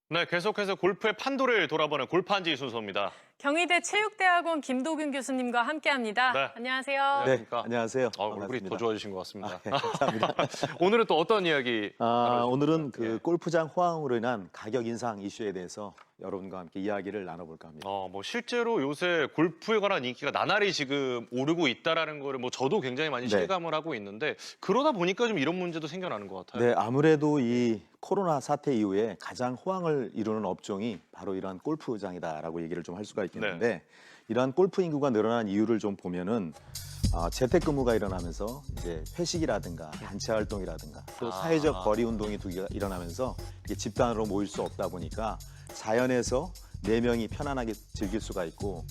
네, 계속해서 골프의 판도를 돌아보는 골판지 순서입니다. 경희대 체육대학원 김도균 교수님과 함께합니다. 네. 안녕하세요. 네, 안녕하십니까? 안녕하세세요. 얼굴이 더 좋아지신 것 같습니다. 감사합니다. 오늘은 또 어떤 이야기 나눠주실 오늘은 건가요? 그 예. 골프장 호황으로 인한 가격 인상 이슈에 대해서 여러분과 함께 이야기를 나눠볼까 합니다. 뭐 실제로 요새 골프에 관한 인기가 나날이 지금 오르고 있다라는 거를 뭐 저도 굉장히 많이 네. 실감을 하고 있는데 그러다 보니까 좀 이런 문제도 생겨나는 것 같아요. 네, 아무래도 이 코로나 사태 이후에 가장 호황을 이루는 업종이 바로 이러한 골프장이다라고 얘기를 좀 할 수가 있겠는데 이러한 골프 인구가 늘어난 이유를 좀 보면은 재택근무가 일어나면서 이제 회식이라든가 단체 활동이라든가 또 사회적 거리 운동이 일어나면서 이게 집단으로 모일 수 없다 보니까 자연에서 4명이 편안하게 즐길 수가 있고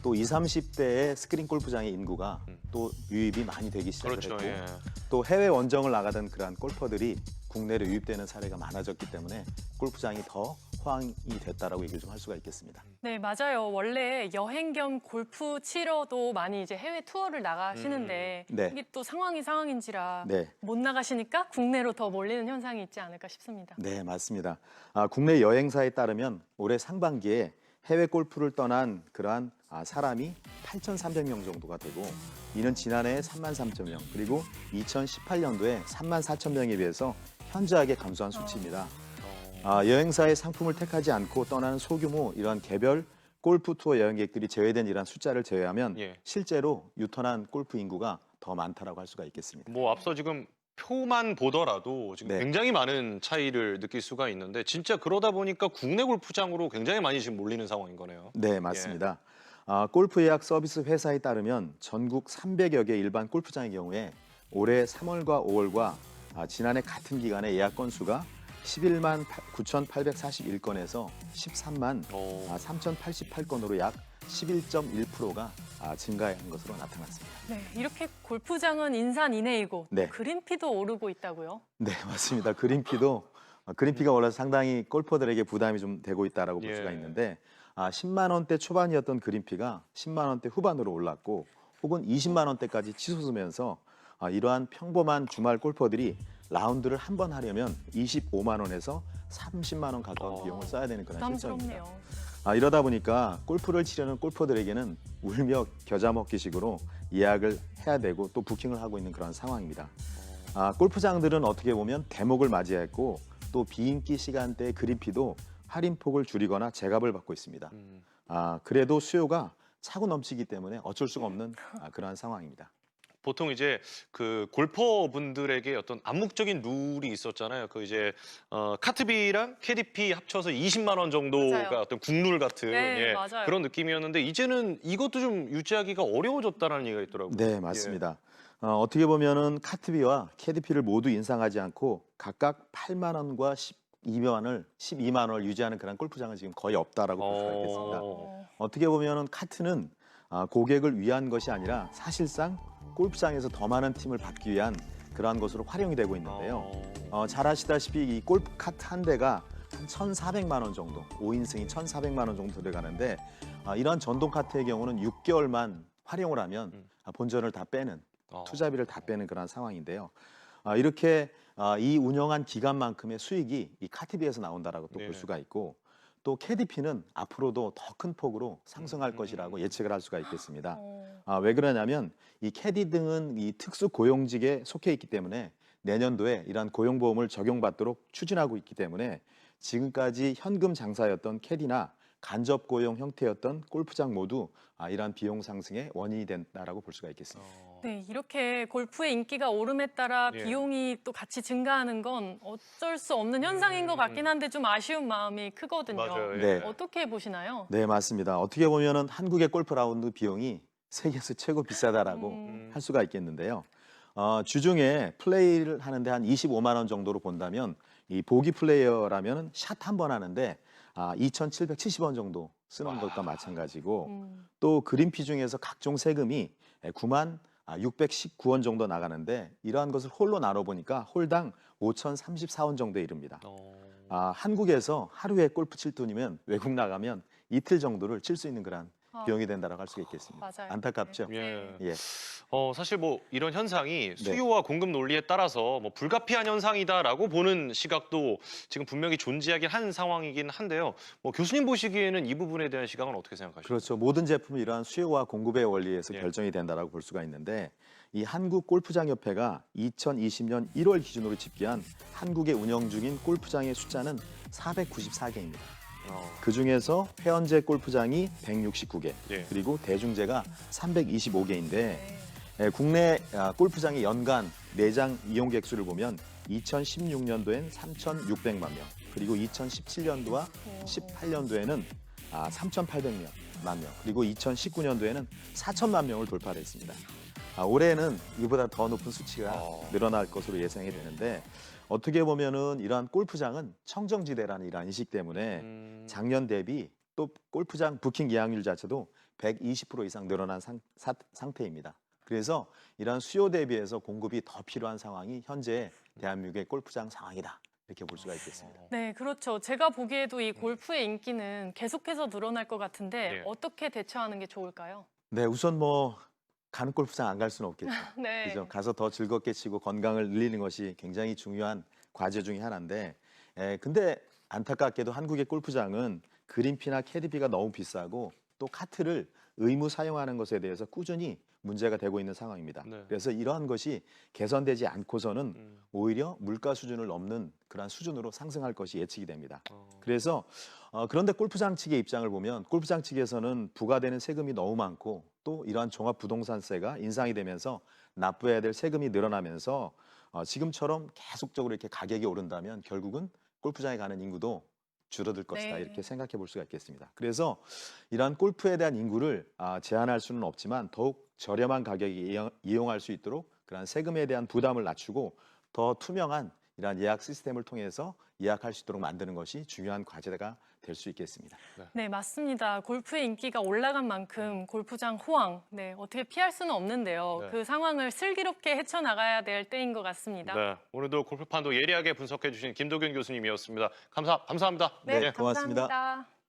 또 20, 30대의 스크린 골프장의 인구가 또 유입이 많이 되기 시작을 그렇죠. 했고 예. 또 해외 원정을 나가던 그러한 골퍼들이 국내로 유입되는 사례가 많아졌기 때문에 골프장이 더 호황이 됐다라고 얘기를 좀 할 수가 있겠습니다. 네, 맞아요. 원래 여행 겸 골프 치러도 많이 이제 해외 투어를 나가시는데 네. 이게 또 상황인지라 네. 못 나가시니까 국내로 더 몰리는 현상이 있지 않을까 싶습니다. 네, 맞습니다. 국내 여행사에 따르면 올해 상반기에 해외 골프를 떠난 그러한 사람이 8,300명 정도가 되고 이는 지난해 33,000명 그리고 2018년도에 34,000명에 비해서 현저하게 감소한 수치입니다. 여행사의 상품을 택하지 않고 떠나는 소규모 이러한 개별 골프 투어 여행객들이 제외된 이러한 숫자를 제외하면 예. 실제로 유턴한 골프 인구가 더 많다라고 할 수가 있겠습니다. 뭐 앞서 지금 표만 보더라도 지금 네. 굉장히 많은 차이를 느낄 수가 있는데 진짜 그러다 보니까 국내 골프장으로 굉장히 많이 지금 몰리는 상황인 거네요. 네, 맞습니다. 골프 예약 서비스 회사에 따르면 전국 300여 개 일반 골프장의 경우에 올해 3월과 5월과 지난해 같은 기간에 예약 건수가 11만 9,841건에서 13만 3,088건으로 약 11.1%가 증가한 것으로 나타났습니다. 네, 이렇게 골프장은 인산인해이고 네. 그린피도 오르고 있다고요? 네, 맞습니다. 그린피가 올라서 상당히 골퍼들에게 부담이 좀 되고 있다라고 볼 수가 예. 있는데 10만 원대 초반이었던 그린피가 10만 원대 후반으로 올랐고 혹은 20만 원대까지 치솟으면서 이러한 평범한 주말 골퍼들이 라운드를 한 번 하려면 25만 원에서 30만 원 가까운 비용을 써야 되는 그런 실정입니다. 부담스럽네요. 이러다 보니까 골프를 치려는 골퍼들에게는 울며 겨자 먹기식으로 예약을 해야 되고 또 부킹을 하고 있는 그런 상황입니다. 골프장들은 어떻게 보면 대목을 맞이했고 또 비인기 시간대의 그린피도 할인폭을 줄이거나 제값을 받고 있습니다. 그래도 수요가 차고 넘치기 때문에 어쩔 수가 없는 그러한 상황입니다. 보통 이제 그 골퍼분들에게 어떤 암묵적인 룰이 있었잖아요. 그 이제 카트비랑 캐디피 합쳐서 20만 원 정도가 맞아요. 어떤 국룰 같은 네, 맞아요. 그런 느낌이었는데 이제는 이것도 좀 유지하기가 어려워졌다는 얘기가 있더라고요. 네, 맞습니다. 어떻게 보면은 카트비와 캐디피를 모두 인상하지 않고 각각 8만 원과 12만 원을 유지하는 그런 골프장은 지금 거의 없다라고 볼 수가 있겠습니다. 어떻게 보면은 카트는 고객을 위한 것이 아니라 사실상 골프장에서 더 많은 팀을 받기 위한 그러한 것으로 활용이 되고 있는데요. 잘 아시다시피 이 골프 카트 한 대가 한 1,400만 원 정도, 5인승이 1,400만 원 정도 들어가는데 이러한 전동 카트의 경우는 6개월만 활용을 하면 본전을 다 빼는 투자비를 다 빼는 그런 상황인데요. 이렇게 이 운영한 기간만큼의 수익이 이 카트비에서 나온다라고 또 볼 수가 있고 또 캐디피는 앞으로도 더 큰 폭으로 상승할 것이라고 예측을 할 수가 있겠습니다. 왜 그러냐면 이 캐디 등은 이 특수 고용직에 속해 있기 때문에 내년도에 이러한 고용보험을 적용받도록 추진하고 있기 때문에 지금까지 현금 장사였던 캐디나 간접 고용 형태였던 골프장 모두 이러한 비용 상승의 원인이 된다라고 볼 수가 있겠습니다. 네, 이렇게 골프의 인기가 오름에 따라 예. 비용이 또 같이 증가하는 건 어쩔 수 없는 현상인 것 같긴 한데 좀 아쉬운 마음이 크거든요. 맞아요. 네. 어떻게 보시나요? 네, 맞습니다. 어떻게 보면은 한국의 골프 라운드 비용이 세계에서 최고 비싸다라고 할 수가 있겠는데요. 주중에 플레이를 하는데 한 25만 원 정도로 본다면 이 보기 플레이어라면 샷 한 번 하는데 2,770원 정도 쓰는 것과 마찬가지고 또 그린피 중에서 각종 세금이 9만 619원 정도 나가는데 이러한 것을 홀로 나눠보니까 홀당 5,034원 정도에 이릅니다. 한국에서 하루에 골프 칠 돈이면 외국 나가면 이틀 정도를 칠 수 있는 그런 비용이 된다고 할 수가 있겠습니다. 맞아요. 안타깝죠? 예. 예. 사실 뭐 이런 현상이 네. 수요와 공급 논리에 따라서 뭐 불가피한 현상이다라고 보는 시각도 지금 분명히 존재하긴 한 상황이긴 한데요. 뭐 교수님 보시기에는 이 부분에 대한 시각은 어떻게 생각하십니까? 그렇죠. 모든 제품이 이러한 수요와 공급의 원리에서 예. 결정이 된다라고 볼 수가 있는데 이 한국골프장협회가 2020년 1월 기준으로 집계한 한국에 운영 중인 골프장의 숫자는 494개입니다. 그중에서 회원제 골프장이 169개, 예. 그리고 대중제가 325개인데 국내 골프장의 연간 내장 이용객 수를 보면 2016년도엔 3,600만 명, 그리고 2017년도와 18년도에는 3,800만 명, 그리고 2019년도에는 4천만 명을 돌파를 했습니다. 올해는 이보다 더 높은 수치가 늘어날 것으로 예상이 되는데 어떻게 보면은 이러한 골프장은 청정지대라는 이러한 인식 때문에 작년 대비 또 골프장 부킹 예약률 자체도 120% 이상 늘어난 상태입니다. 그래서 이러한 수요 대비해서 공급이 더 필요한 상황이 현재 대한민국의 골프장 상황이다. 이렇게 볼 수가 있겠습니다. 네, 그렇죠. 제가 보기에도 이 골프의 인기는 계속해서 늘어날 것 같은데 네. 어떻게 대처하는 게 좋을까요? 네, 우선 뭐 가는 골프장 안 갈 수는 없겠죠. 네. 그죠? 가서 더 즐겁게 치고 건강을 늘리는 것이 굉장히 중요한 과제 중에 하나인데, 근데 안타깝게도 한국의 골프장은 그린피나 캐디피가 너무 비싸고 또 카트를 의무 사용하는 것에 대해서 꾸준히 문제가 되고 있는 상황입니다. 네. 그래서 이러한 것이 개선되지 않고서는 오히려 물가 수준을 넘는 그러한 수준으로 상승할 것이 예측이 됩니다. 그래서 그런데 골프장 측의 입장을 보면 골프장 측에서는 부과되는 세금이 너무 많고 또 이러한 종합부동산세가 인상이 되면서 납부해야 될 세금이 늘어나면서 지금처럼 계속적으로 이렇게 가격이 오른다면 결국은 골프장에 가는 인구도 줄어들 것이다. 네. 이렇게 생각해 볼 수가 있겠습니다. 그래서 이러한 골프에 대한 인구를 제한할 수는 없지만 더욱 저렴한 가격에 이용할 수 있도록 그러한 세금에 대한 부담을 낮추고 더 투명한 이러한 예약 시스템을 통해서 예약할 수 있도록 만드는 것이 중요한 과제가 될 수 있겠습니다. 네, 맞습니다. 골프의 인기가 올라간 만큼 골프장 호황, 네, 어떻게 피할 수는 없는데요. 네. 그 상황을 슬기롭게 헤쳐나가야 될 때인 것 같습니다. 네, 오늘도 골프판도 예리하게 분석해 주신 김도균 교수님이었습니다. 감사합니다. 네, 네, 고맙습니다. 감사합니다.